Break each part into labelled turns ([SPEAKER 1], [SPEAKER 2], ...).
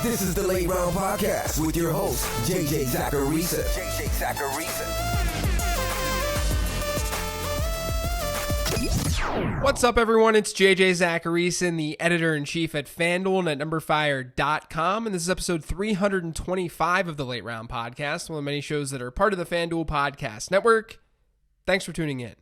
[SPEAKER 1] This is the Late Round Podcast with your host, JJ Zacharisa.
[SPEAKER 2] What's up, everyone? It's JJ Zacharisa, the editor-in-chief at FanDuel and at numberfire.com, and this is episode 325 of the Late Round Podcast, one of the many shows that are part of the FanDuel Podcast Network. Thanks for tuning in.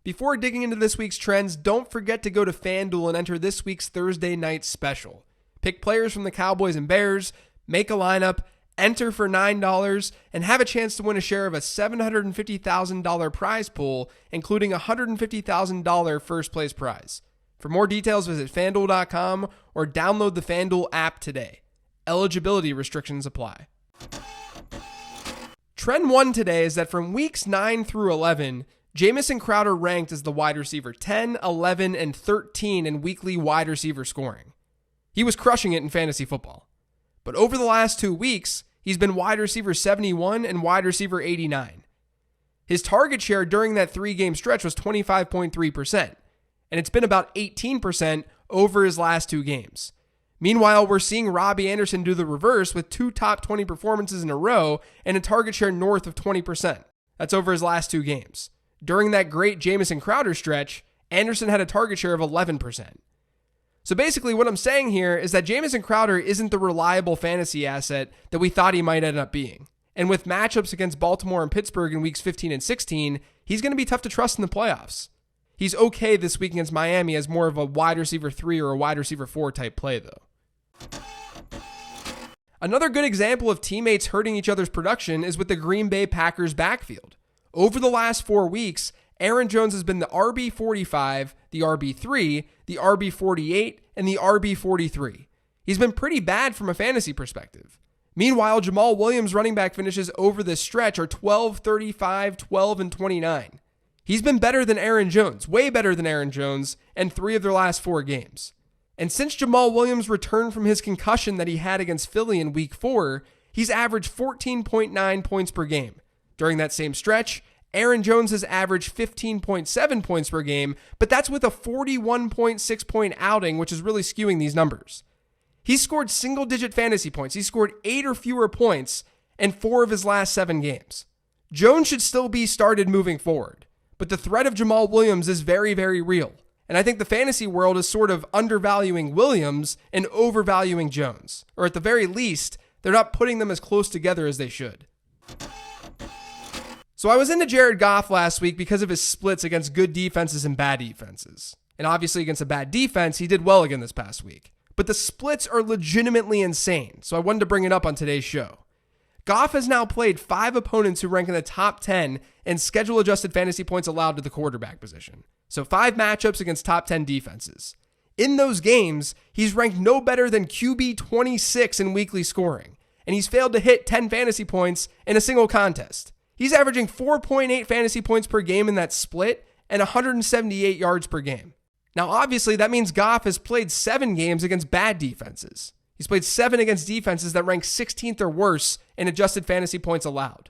[SPEAKER 2] Before digging into this week's trends, don't forget to go to FanDuel and enter this week's Thursday night special. Pick players from the Cowboys and Bears, make a lineup, enter for $9, and have a chance to win a share of a $750,000 prize pool, including a $150,000 first place prize. For more details, visit FanDuel.com or download the FanDuel app today. Eligibility restrictions apply. Trend 1 today is that from weeks 9 through 11, Jamison Crowder ranked as the wide receiver 10, 11, and 13 in weekly wide receiver scoring. He was crushing it in fantasy football. But over the last 2 weeks, he's been wide receiver 71 and wide receiver 89. His target share during that 3-game stretch was 25.3%, and it's been about 18% over his last 2 games. Meanwhile, we're seeing Robbie Anderson do the reverse with 2 top 20 performances in a row and a target share north of 20%. That's over his last 2 games. During that great Jamison Crowder stretch, Anderson had a target share of 11%. So basically what I'm saying here is that Jamison Crowder isn't the reliable fantasy asset that we thought he might end up being. And with matchups against Baltimore and Pittsburgh in weeks 15 and 16, he's going to be tough to trust in the playoffs. He's okay this week against Miami as more of a wide receiver 3 or a wide receiver 4 type play though. Another good example of teammates hurting each other's production is with the Green Bay Packers backfield. Over the last 4 weeks, Aaron Jones has been the RB45, the RB3, the RB48, and the RB43. He's been pretty bad from a fantasy perspective. Meanwhile, Jamal Williams' running back finishes over this stretch are 12, 35, 12, and 29. He's been better than Aaron Jones, way better than Aaron Jones, in 3 of their last 4 games. And since Jamal Williams returned from his concussion that he had against Philly in week 4, he's averaged 14.9 points per game. During that same stretch, Aaron Jones has averaged 15.7 points per game, but that's with a 41.6 point outing, which is really skewing these numbers. He's scored single-digit fantasy points. He's scored 8 or fewer points in 4 of his last 7 games. Jones should still be started moving forward, but the threat of Jamal Williams is very, very real. And I think the fantasy world is sort of undervaluing Williams and overvaluing Jones. Or at the very least, they're not putting them as close together as they should. So I was into Jared Goff last week because of his splits against good defenses and bad defenses. And obviously against a bad defense, he did well again this past week. But the splits are legitimately insane, so I wanted to bring it up on today's show. Goff has now played 5 opponents who rank in the top 10 in schedule-adjusted fantasy points allowed to the quarterback position. So 5 matchups against top 10 defenses. In those games, he's ranked no better than QB 26 in weekly scoring, and he's failed to hit 10 fantasy points in a single contest. He's averaging 4.8 fantasy points per game in that split and 178 yards per game. Now, obviously, that means Goff has played 7 games against bad defenses. He's played 7 against defenses that rank 16th or worse in adjusted fantasy points allowed.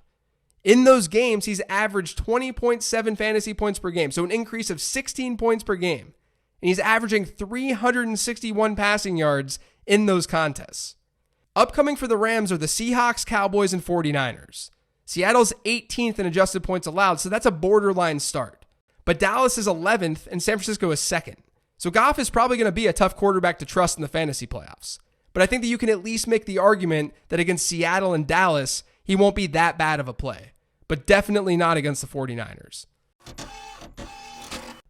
[SPEAKER 2] In those games, he's averaged 20.7 fantasy points per game, so an increase of 16 points per game. And he's averaging 361 passing yards in those contests. Upcoming for the Rams are the Seahawks, Cowboys, and 49ers. Seattle's 18th in adjusted points allowed, so that's a borderline start. But Dallas is 11th and San Francisco is 2nd. So Goff is probably going to be a tough quarterback to trust in the fantasy playoffs. But I think that you can at least make the argument that against Seattle and Dallas, he won't be that bad of a play. But definitely not against the 49ers.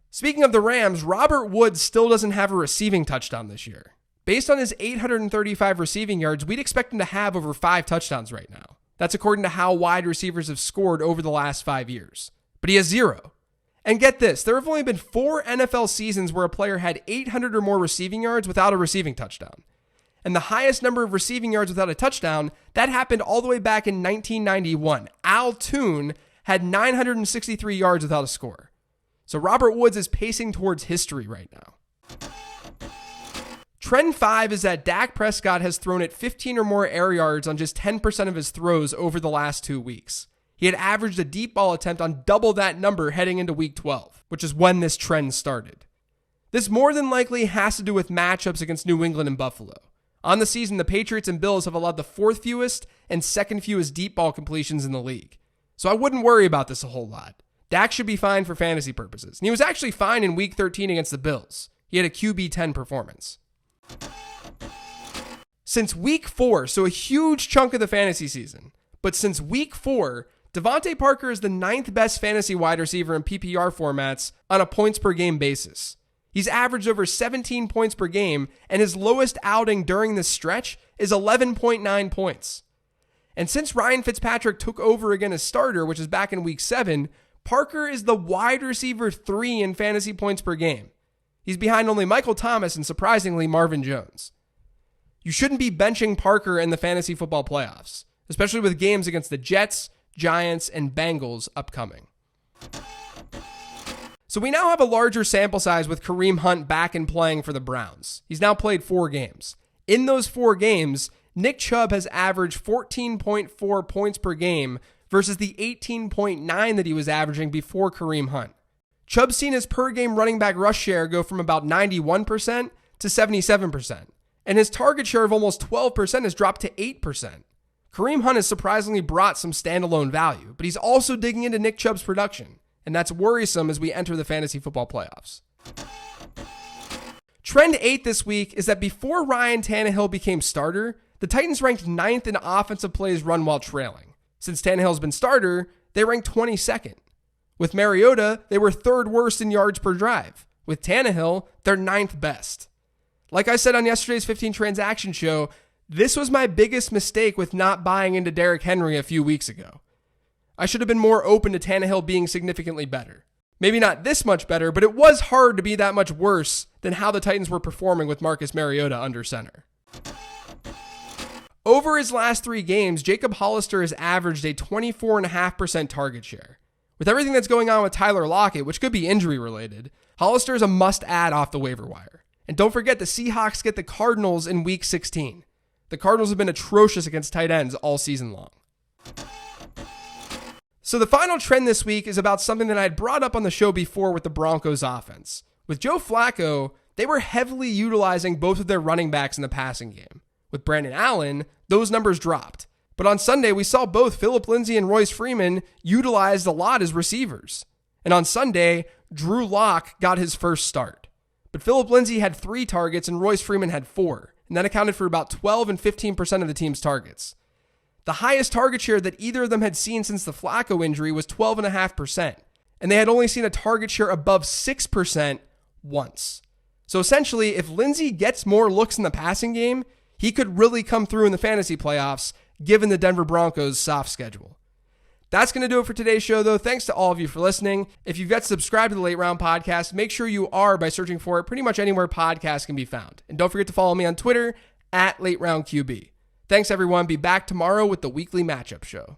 [SPEAKER 2] Speaking of the Rams, Robert Woods still doesn't have a receiving touchdown this year. Based on his 835 receiving yards, we'd expect him to have over 5 touchdowns right now. That's according to how wide receivers have scored over the last 5 years. But he has 0. And get this, there have only been 4 NFL seasons where a player had 800 or more receiving yards without a receiving touchdown. And the highest number of receiving yards without a touchdown, that happened all the way back in 1991. Al Toon had 963 yards without a score. So Robert Woods is pacing towards history right now. Trend 5 is that Dak Prescott has thrown it 15 or more air yards on just 10% of his throws over the last 2 weeks. He had averaged a deep ball attempt on double that number heading into week 12, which is when this trend started. This more than likely has to do with matchups against New England and Buffalo. On the season, the Patriots and Bills have allowed the fourth fewest and second fewest deep ball completions in the league. So I wouldn't worry about this a whole lot. Dak should be fine for fantasy purposes. And he was actually fine in Week 13 against the Bills. He had a QB 10 performance. Since Week 4, so a huge chunk of the fantasy season, but since Week 4, DeVante Parker is the 9th best fantasy wide receiver in PPR formats on a points per game basis. He's averaged over 17 points per game, and his lowest outing during this stretch is 11.9 points. And since Ryan Fitzpatrick took over again as starter, which is back in Week 7, Parker is the wide receiver 3 in fantasy points per game. He's behind only Michael Thomas and, surprisingly, Marvin Jones. You shouldn't be benching Parker in the fantasy football playoffs, especially with games against the Jets, Giants, and Bengals upcoming. So we now have a larger sample size with Kareem Hunt back and playing for the Browns. He's now played 4 games. In those 4 games, Nick Chubb has averaged 14.4 points per game versus the 18.9 that he was averaging before Kareem Hunt. Chubb's seen his per-game running back rush share go from about 91% to 77%, and his target share of almost 12% has dropped to 8%. Kareem Hunt has surprisingly brought some standalone value, but he's also digging into Nick Chubb's production, and that's worrisome as we enter the fantasy football playoffs. Trend 8 this week is that before Ryan Tannehill became starter, the Titans ranked 9th in offensive plays run while trailing. Since Tannehill's been starter, they ranked 22nd. With Mariota, they were 3rd worst in yards per drive. With Tannehill, they're 9th best. Like I said on yesterday's 15 Transaction Show, this was my biggest mistake with not buying into Derrick Henry a few weeks ago. I should have been more open to Tannehill being significantly better. Maybe not this much better, but it was hard to be that much worse than how the Titans were performing with Marcus Mariota under center. Over his last 3 games, Jacob Hollister has averaged a 24.5% target share. With everything that's going on with Tyler Lockett, which could be injury related, Hollister is a must-add off the waiver wire. And don't forget, the Seahawks get the Cardinals in Week 16. The Cardinals have been atrocious against tight ends all season long. So the final trend this week is about something that I had brought up on the show before with the Broncos offense. With Joe Flacco, they were heavily utilizing both of their running backs in the passing game. With Brandon Allen, those numbers dropped. But on Sunday, we saw both Phillip Lindsay and Royce Freeman utilized a lot as receivers. And on Sunday, Drew Lock got his first start. But Phillip Lindsay had 3 targets and Royce Freeman had 4. And that accounted for about 12 and 15% of the team's targets. The highest target share that either of them had seen since the Flacco injury was 12.5%. And they had only seen a target share above 6% once. So essentially, if Lindsay gets more looks in the passing game, he could really come through in the fantasy playoffs, given the Denver Broncos' soft schedule. That's going to do it for today's show, though. Thanks to all of you for listening. If you've yet to subscribe to the Late Round Podcast, make sure you are by searching for it pretty much anywhere podcasts can be found. And don't forget to follow me on Twitter @LateRoundQB. Thanks, everyone. Be back tomorrow with the weekly matchup show.